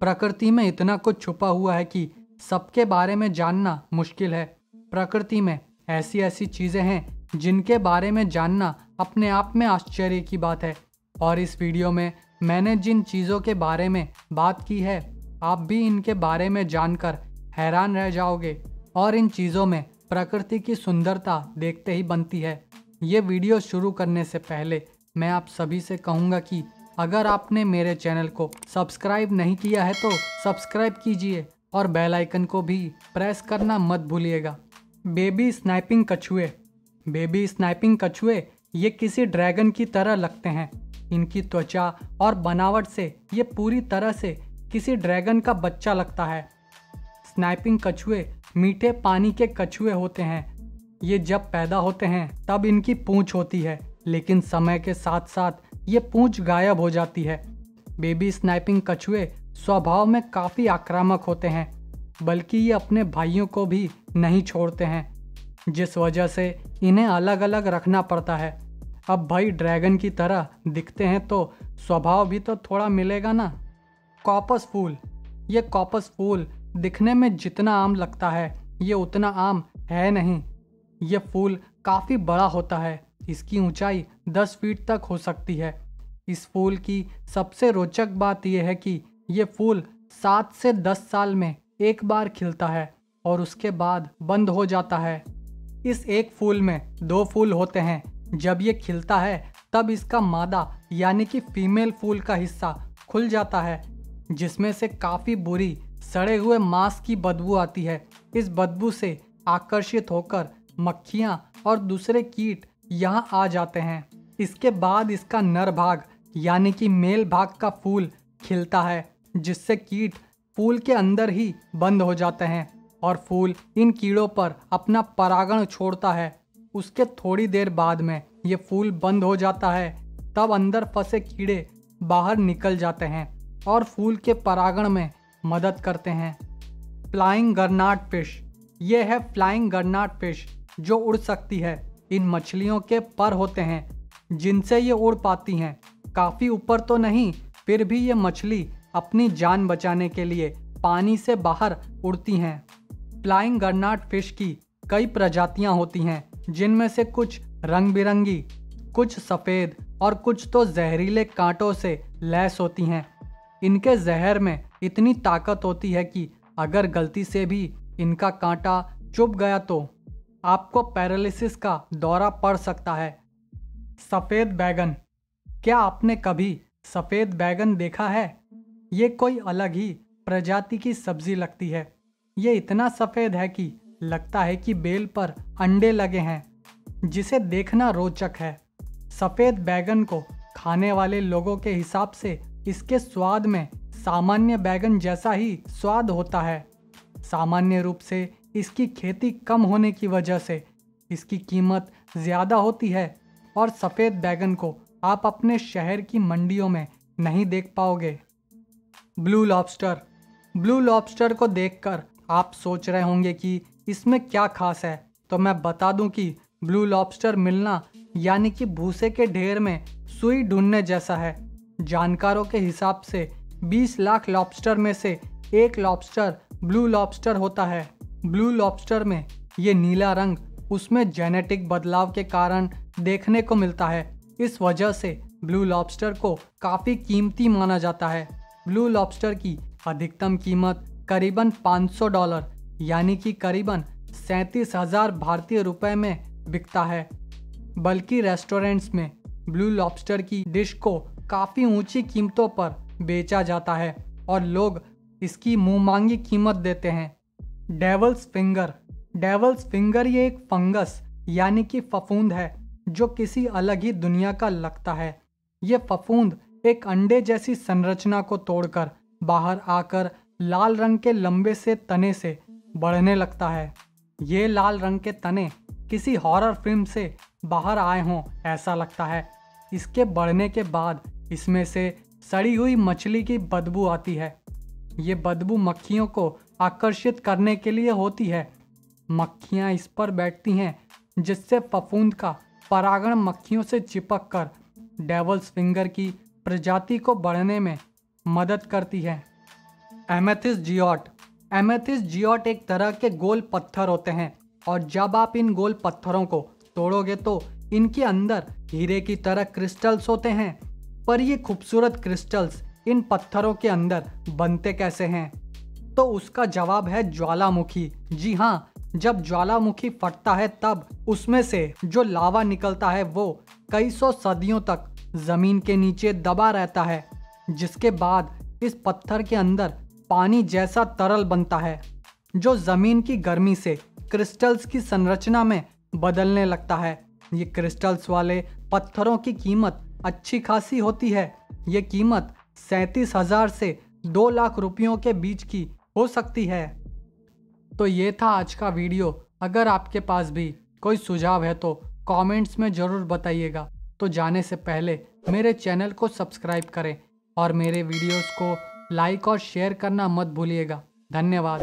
प्रकृति में इतना कुछ छुपा हुआ है कि सबके बारे में जानना मुश्किल है। प्रकृति में ऐसी ऐसी चीज़ें हैं जिनके बारे में जानना अपने आप में आश्चर्य की बात है। और इस वीडियो में मैंने जिन चीज़ों के बारे में बात की है, आप भी इनके बारे में जानकर हैरान रह जाओगे। और इन चीज़ों में प्रकृति की सुंदरता देखते ही बनती है। ये वीडियो शुरू करने से पहले मैं आप सभी से कहूँगा कि अगर आपने मेरे चैनल को सब्सक्राइब नहीं किया है तो सब्सक्राइब कीजिए और बेल आइकन को भी प्रेस करना मत भूलिएगा। बेबी स्नाइपिंग कछुए। बेबी स्नाइपिंग कछुए ये किसी ड्रैगन की तरह लगते हैं। इनकी त्वचा और बनावट से ये पूरी तरह से किसी ड्रैगन का बच्चा लगता है। स्नाइपिंग कछुए मीठे पानी के कछुए होते हैं। ये जब पैदा होते हैं तब इनकी पूंछ होती है, लेकिन समय के साथ साथ ये पूंछ गायब हो जाती है। बेबी स्नाइपिंग कछुए स्वभाव में काफ़ी आक्रामक होते हैं, बल्कि ये अपने भाइयों को भी नहीं छोड़ते हैं, जिस वजह से इन्हें अलग अलग रखना पड़ता है। अब भाई ड्रैगन की तरह दिखते हैं तो स्वभाव भी तो थोड़ा मिलेगा ना। कॉपस फूल। ये कॉपस फूल दिखने में जितना आम लगता है ये उतना आम है नहीं। ये फूल काफ़ी बड़ा होता है। इसकी ऊंचाई 10 फीट तक हो सकती है। इस फूल की सबसे रोचक बात यह है कि ये फूल 7 से 10 साल में एक बार खिलता है और उसके बाद बंद हो जाता है। इस एक फूल में 2 फूल होते हैं। जब ये खिलता है तब इसका मादा यानी कि फीमेल फूल का हिस्सा खुल जाता है, जिसमें से काफ़ी बुरी सड़े हुए मांस की बदबू आती है। इस बदबू से आकर्षित होकर मक्खियाँ और दूसरे कीट यहाँ आ जाते हैं। इसके बाद इसका नर भाग यानी कि मेल भाग का फूल खिलता है, जिससे कीट फूल के अंदर ही बंद हो जाते हैं और फूल इन कीड़ों पर अपना परागण छोड़ता है। उसके थोड़ी देर बाद में ये फूल बंद हो जाता है, तब अंदर फंसे कीड़े बाहर निकल जाते हैं और फूल के परागण में मदद करते हैं। Flying gurnard fish. ये है फ्लाइंग गरनाट फिश जो उड़ सकती है। इन मछलियों के पर होते हैं जिनसे ये उड़ पाती हैं। काफ़ी ऊपर तो नहीं, फिर भी ये मछली अपनी जान बचाने के लिए पानी से बाहर उड़ती हैं। फ्लाइंग गरनाट फिश की कई प्रजातियां होती हैं, जिनमें से कुछ रंग बिरंगी, कुछ सफ़ेद और कुछ तो जहरीले कांटों से लैस होती हैं। इनके जहर में इतनी ताकत होती है कि अगर गलती से भी इनका कांटा चुभ गया तो आपको पैरालिसिस का दौरा पड़ सकता है। सफ़ेद बैगन। क्या आपने कभी सफ़ेद बैगन देखा है? ये कोई अलग ही प्रजाति की सब्जी लगती है। ये इतना सफ़ेद है कि लगता है कि बेल पर अंडे लगे हैं, जिसे देखना रोचक है। सफ़ेद बैगन को खाने वाले लोगों के हिसाब से इसके स्वाद में सामान्य बैगन जैसा ही स्वाद होता है। सामान्य रूप से इसकी खेती कम होने की वजह से इसकी कीमत ज़्यादा होती है और सफ़ेद बैगन को आप अपने शहर की मंडियों में नहीं देख पाओगे। Blue lobster. ब्लू लॉबस्टर को देखकर आप सोच रहे होंगे कि इसमें क्या खास है, तो मैं बता दूं कि ब्लू लॉबस्टर मिलना यानी कि भूसे के ढेर में सुई ढूंढने जैसा है। जानकारों के हिसाब से 20 लाख लॉबस्टर में से एक लॉबस्टर ब्लू लॉबस्टर होता है। ब्लू लॉबस्टर में ये नीला रंग उसमें जेनेटिक बदलाव के कारण देखने को मिलता है। इस वजह से ब्लू लॉबस्टर को काफ़ी कीमती माना जाता है। ब्लू लॉबस्टर की अधिकतम कीमत करीबन $500 यानी कि करीबन 37,000 भारतीय रुपए में बिकता है। बल्कि रेस्टोरेंट्स में ब्लू लॉबस्टर की डिश को काफ़ी ऊंची कीमतों पर बेचा जाता है और लोग इसकी मुंहमांगी कीमत देते हैं। Dwells finger. डेवल्स फिंगर ये एक फंगस यानी कि फफूंद है जो किसी अलग ही दुनिया का लगता है। ये फफूंद एक अंडे जैसी संरचना को तोड़कर बाहर आकर लाल रंग के लंबे से तने से बढ़ने लगता है। ये लाल रंग के तने किसी हॉरर फिल्म से बाहर आए हों ऐसा लगता है। इसके बढ़ने के बाद इसमें से सड़ी हुई मछली की बदबू आती है। ये बदबू मक्खियों को आकर्षित करने के लिए होती है। मक्खियाँ इस पर बैठती हैं, जिससे फफूंद का परागण मक्खियों से चिपक कर डेवल्स फिंगर की प्रजाति को बढ़ने में मदद करती है। एमेथिस्ट जियोट। एमेथिस्ट जियोट एक तरह के गोल पत्थर होते हैं और जब आप इन गोल पत्थरों को तोड़ोगे तो इनके अंदर हीरे की तरह क्रिस्टल्स होते हैं। पर ये खूबसूरत क्रिस्टल्स इन पत्थरों के अंदर बनते कैसे हैं? तो उसका जवाब है ज्वालामुखी। जी हाँ, जब ज्वालामुखी फटता है तब उसमें से जो लावा निकलता है वो कई सौ सदियों तक जमीन के नीचे दबा रहता है, जिसके बाद इस पत्थर के अंदर पानी जैसा तरल बनता है जो जमीन की गर्मी से क्रिस्टल्स की संरचना में बदलने लगता है। ये क्रिस्टल्स वाले पत्थरों की कीमत अच्छी खासी होती है। ये कीमत 37,000 से 2 लाख रुपयों के बीच की हो सकती है। तो ये था आज का वीडियो। अगर आपके पास भी कोई सुझाव है तो कमेंट्स में ज़रूर बताइएगा। तो जाने से पहले मेरे चैनल को सब्सक्राइब करें और मेरे वीडियोस को लाइक और शेयर करना मत भूलिएगा। धन्यवाद।